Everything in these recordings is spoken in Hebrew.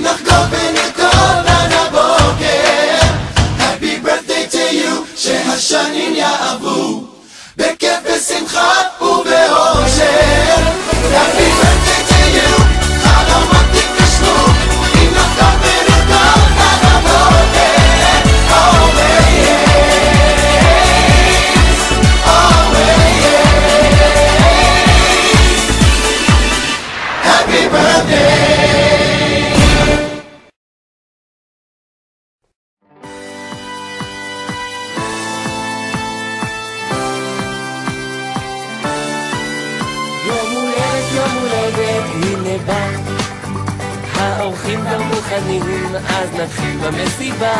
נחגוג ונרקוד עד הבוקר. Happy birthday to you, שהשנים יעברו בכיף ושמחה ובאושר. Happy birthday to you, חלומות תתגשמו, אם נחגוג ונרקוד עד הבוקר. Always, always, happy birthday. יום הולדת, הנה בא, האורחים גם מוכנים, אז נתחיל במסיבה.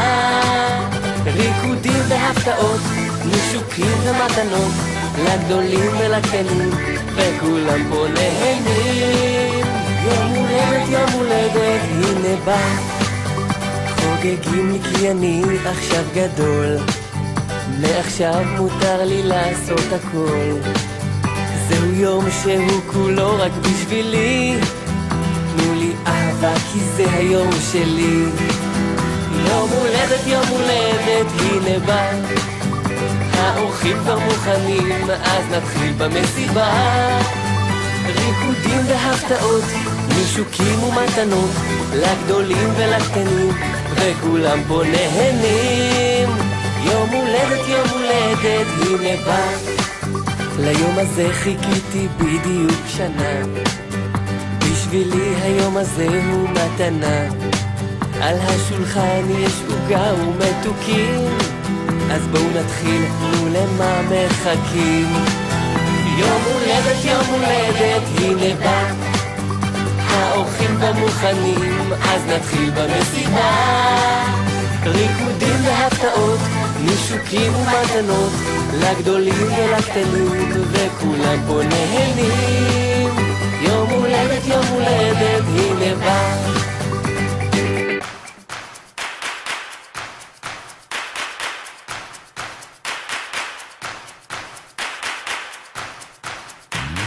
ריקודים והפתעות, נישוקים ומתנות, לגדולים ולקטנים, וכולם פה נהנים. יום הולדת, הנה בא, חוגגים לי כי אני עכשיו גדול, מעכשיו מותר לי לעשות הכל. זהו יום שהוא כולו רק בשבילי, תנו לי אהבה כי זה היום שלי. יום הולדת, הנה בא, האורחים כבר מוכנים, אז נתחיל במסיבה. ריקודים והפתעות, נישוקים ומתנות, לגדולים ולקטנים, וכולם פה נהנים. יום הולדת, הנה בא, ליום הזה חיכיתי בדיוק שנה, בשבילי היום הזה הוא מתנה. על השולחן יש עוגה ומתוקים, אז בואו נתחיל, תנו למה מחכים. יום הולדת, הנה בא, האורחים כבר מוכנים, אז נתחיל במסיבה. ריקודים והפתעות, נישוקים ומתנות, לגדולים ולקטנים, וכולם פה נהנים. יום הולדת, הנה בא.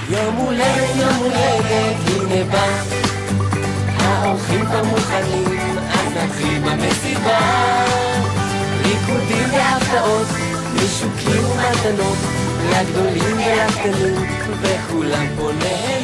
יום הולדת, הנה בא, האורחים כבר מוכנים, אז נתחיל במסיבה. ריקודים והפתעות, נישוקים ומתנות, לגדולים ולקטנים, וכולם פה נהנים.